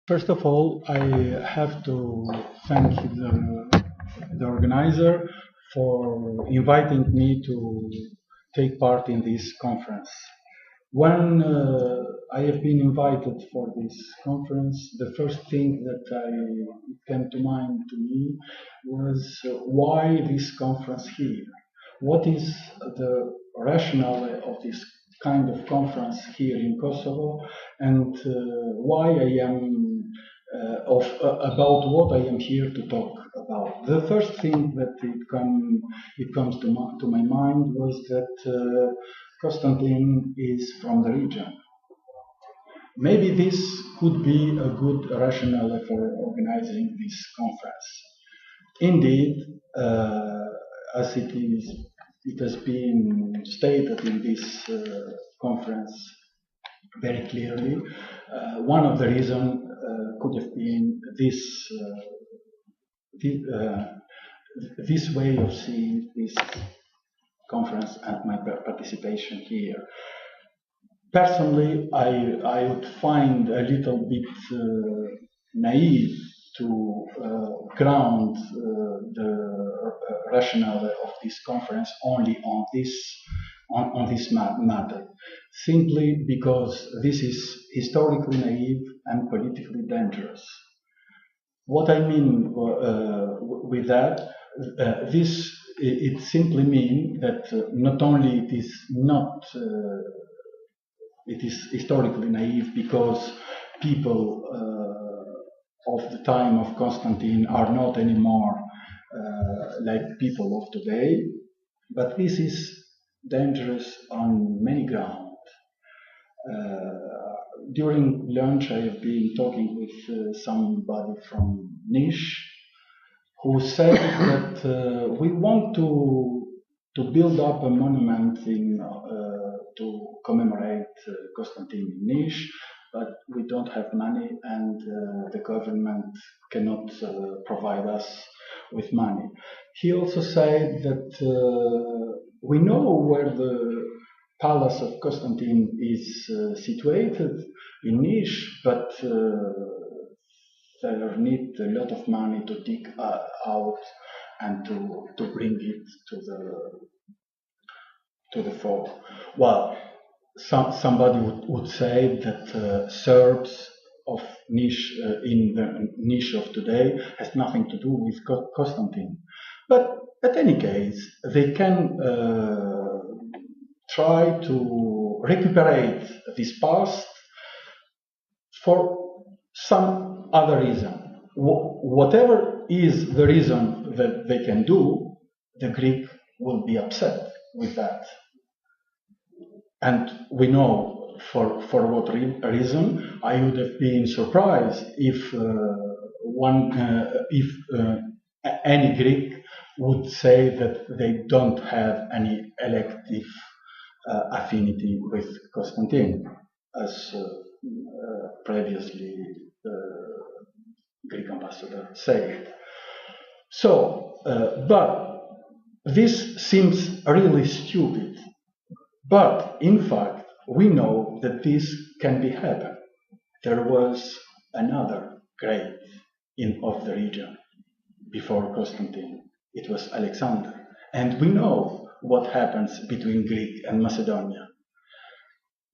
First of all, I have to thank the organizer for inviting me to take part in this conference. When I have been invited for this conference, the first thing that came to mind to me was why this conference here? What is the rationale of this kind of conference here in Kosovo, and why I am about what I am here to talk about? The first thing that it comes to my mind was that Constantine is from the region. Maybe this could be a good rationale for organizing this conference. Indeed, as it has been stated in this conference very clearly, one of the reasons could have been this way of seeing this conference and my participation here. Personally, I would find a little bit naive to ground the rationale of this conference only on this matter, simply because this is historically naive and politically dangerous. What I mean with that, it simply means that not only it is historically naive because people of the time of Constantine are not anymore like people of today, but this is dangerous on many grounds. During lunch, I have been talking with somebody from Niš who said that we want to build up a monument to commemorate Constantine in Niš, but we don't have money and the government cannot provide us with money. He also said that we know where the palace of Constantine is situated in Niš, but there need a lot of money to dig out and to bring it to the fore. Well, somebody would say that Serbs of Niš in the Niš of today has nothing to do with Constantine, but at any case, they can try to recuperate this past for some other reason. Whatever is the reason that they can do, the Greek will be upset with that. And we know for what reason. I would have been surprised if any Greek would say that they don't have any elective affinity with Constantine, as previously the Greek ambassador said. So, but this seems really stupid. But in fact, we know that this can be happen. There was another great of the region before Constantine. It was Alexander. And we know what happens between Greek and Macedonia.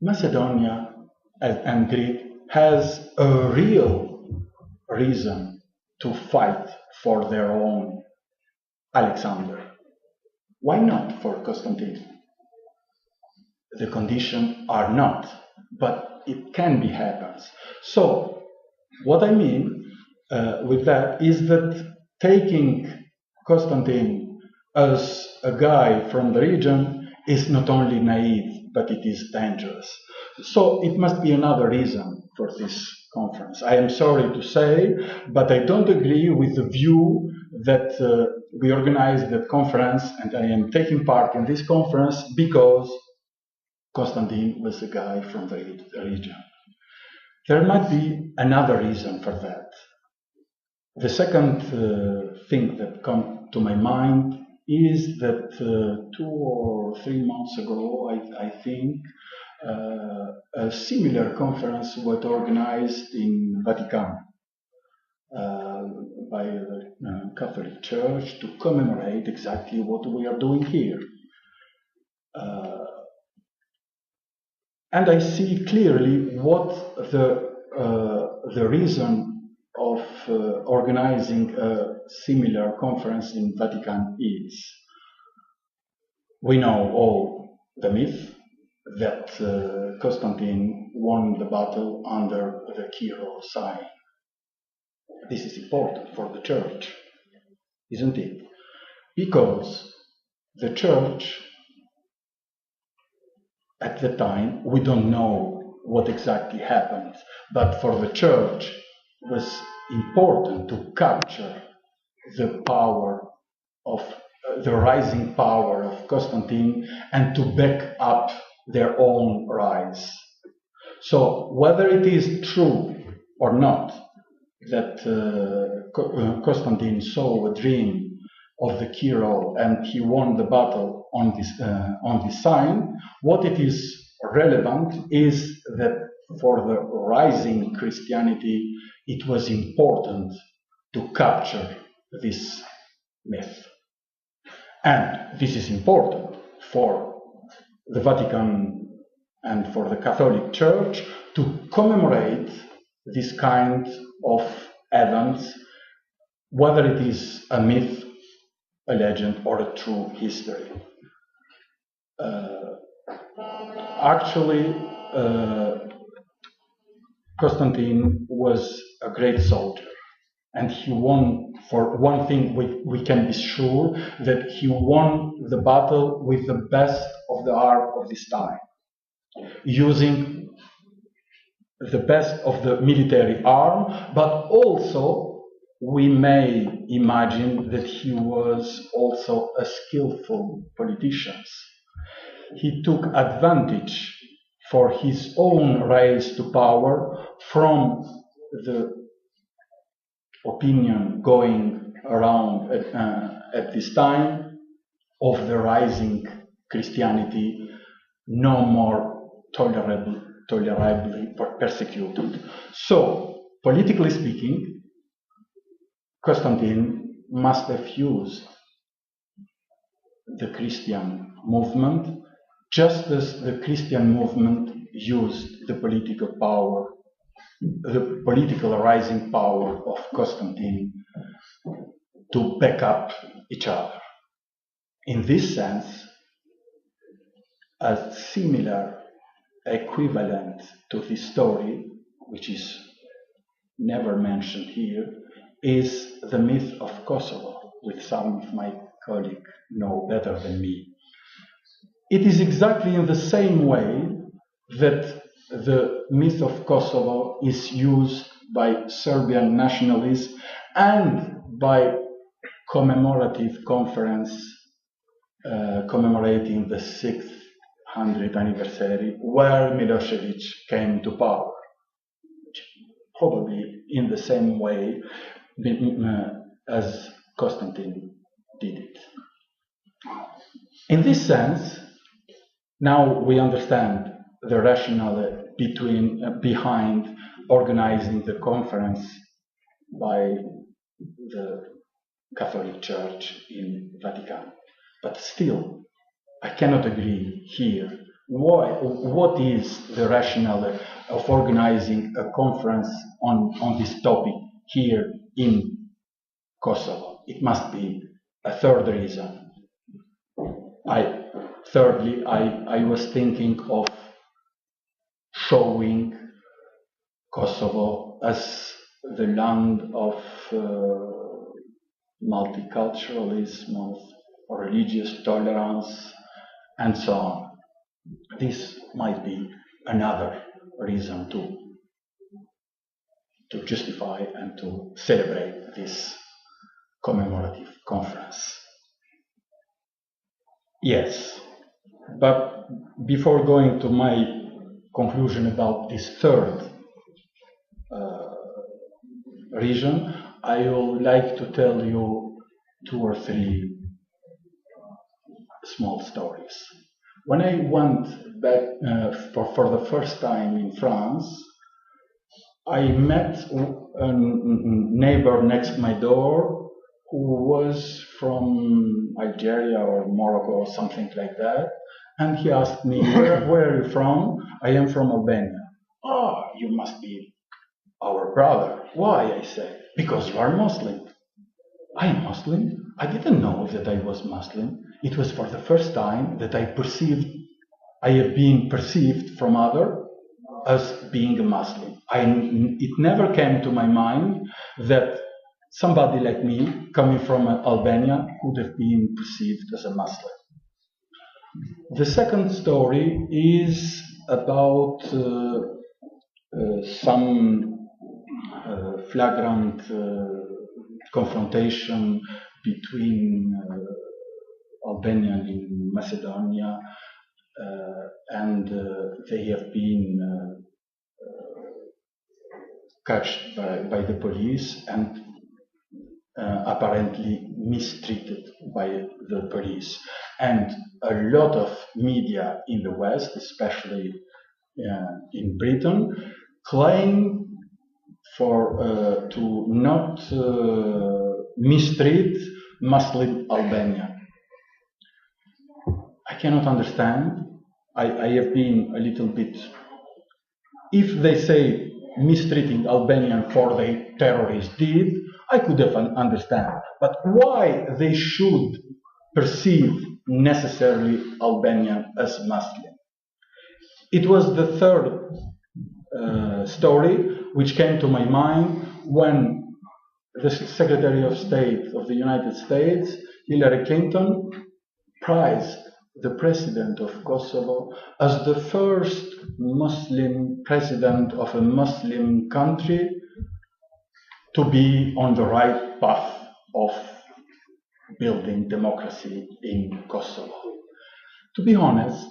Macedonia and Greek has a real reason to fight for their own Alexander. Why not for Constantine? The conditions are not, but it can be happens. So, what I mean with that is that taking Constantine as a guy from the region is not only naive, but it is dangerous. So it must be another reason for this conference. I am sorry to say, but I don't agree with the view that we organized the conference and I am taking part in this conference because Constantine was a guy from the region. There might be another reason for that. The second thing that comes to my mind is that 2 or 3 months ago, I think, a similar conference was organized in Vatican by the Catholic Church to commemorate exactly what we are doing here. And I see clearly what the reason of organizing a similar conference in Vatican is. We know all the myth that Constantine won the battle under the Kiro sign. This is important for the church, isn't it? Because the church, at the time, we don't know what exactly happened, but for the church, it was important to capture the power of the rising power of Constantine and to back up their own rise. So whether it is true or not that Constantine saw a dream of the Kiro and he won the battle on this sign, what it is relevant is that for the rising Christianity it was important to capture this myth. And this is important for the Vatican and for the Catholic Church to commemorate this kind of events, whether it is a myth, a legend, or a true history. Actually, Constantine was a great soldier, and he won. For one thing, we can be sure that he won the battle with the best of the art of this time, using the best of the military arm, but also we may imagine that he was also a skillful politician. He took advantage for his own rise to power from the opinion going around at this time of the rising Christianity, no more tolerably persecuted. So, politically speaking, Constantine must have used the Christian movement just as the Christian movement used the political power, the political rising power of Constantine to back up each other. In this sense, a similar equivalent to this story, which is never mentioned here, is the myth of Kosovo, which some of my colleagues know better than me. It is exactly in the same way that the myth of Kosovo is used by Serbian nationalists and by commemorative conference commemorating the 600th anniversary where Milosevic came to power. Probably in the same way as Constantine did it. In this sense, now we understand the rationale behind organizing the conference by the Catholic Church in Vatican. But still, I cannot agree here. What is the rationale of organizing a conference on this topic here in Kosovo? It must be a third reason. Thirdly, I was thinking of showing Kosovo as the land of multiculturalism, of religious tolerance, and so on. This might be another reason to justify and to celebrate this commemorative conference. Yes, but before going to my conclusion about this third reason, I would like to tell you 2 or 3 small stories. When I went back for the first time in France, I met a neighbor next to my door who was from Algeria or Morocco or something like that. And he asked me, where are you from? I am from Albania. Oh, you must be our brother. Why? I said, because you are Muslim. I am Muslim? I didn't know that I was Muslim. It was for the first time that I have been perceived from others as being a Muslim. It never came to my mind that somebody like me, coming from Albania, could have been perceived as a Muslim. The second story is about some flagrant confrontation between Albanians in Macedonia, and they have been catched by the police and apparently mistreated by the police. And a lot of media in the West, especially in Britain, claim to not mistreat Muslim Albania. I cannot understand. I have been a little bit. If they say mistreating Albanian for the terrorist deed, I could have understand. But why they should perceive necessarily Albanian as Muslim? It was the third story which came to my mind when the Secretary of State of the United States, Hillary Clinton, prized the president of Kosovo as the first Muslim president of a Muslim country to be on the right path of building democracy in Kosovo. To be honest,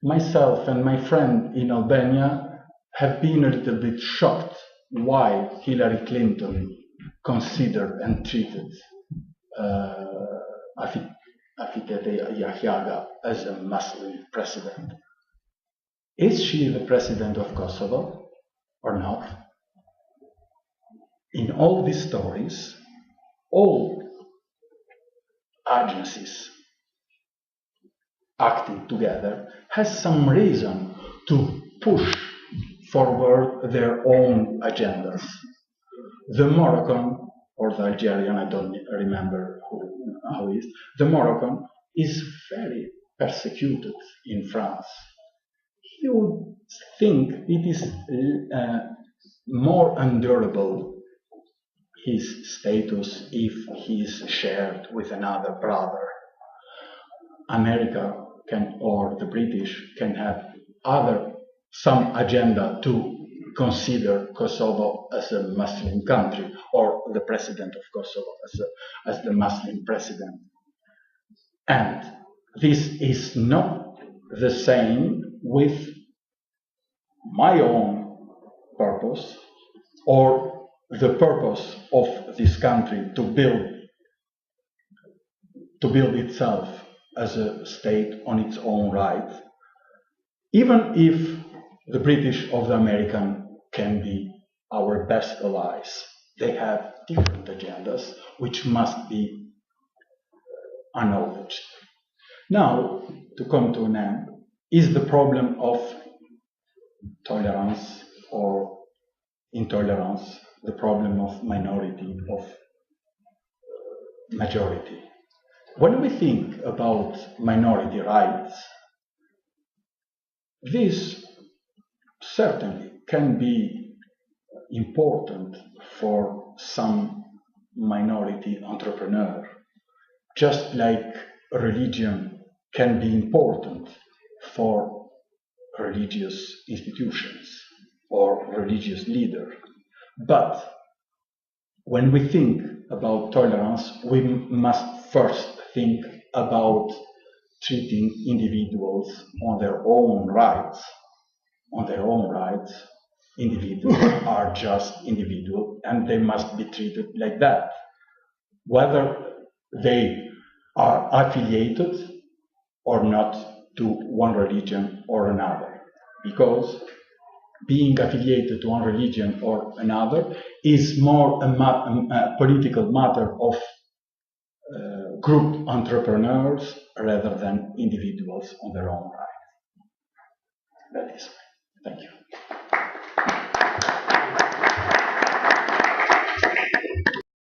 myself and my friend in Albania have been a little bit shocked why Hillary Clinton considered and treated Afetete Yahyaga as a Muslim president. Is she the president of Kosovo or not? In all these stories, all agencies acting together has some reason to push forward their own agendas. The Moroccan or the Algerian, I don't remember how it is, the Moroccan is very persecuted in France. You would think it is more endurable, his status, if he is shared with another brother. America or the British can have some agenda to consider Kosovo as a Muslim country, or the president of Kosovo as the Muslim president. And this is not the same with my own purpose or the purpose of this country to build itself as a state on its own right, even if the British or the American can be our best allies. They have different agendas which must be acknowledged. Now, to come to an end, is the problem of tolerance or intolerance the problem of minority, of majority? When we think about minority rights, this certainly can be important for some minority entrepreneur, just like religion can be important for religious institutions or religious leader. But when we think about tolerance, we must first think about treating individuals on their own rights. On their own rights, individuals are just individuals and they must be treated like that. Whether they are affiliated or not to one religion or another, because being affiliated to one religion or another is more a political matter of group entrepreneurs rather than individuals on their own right. That is. Thank you.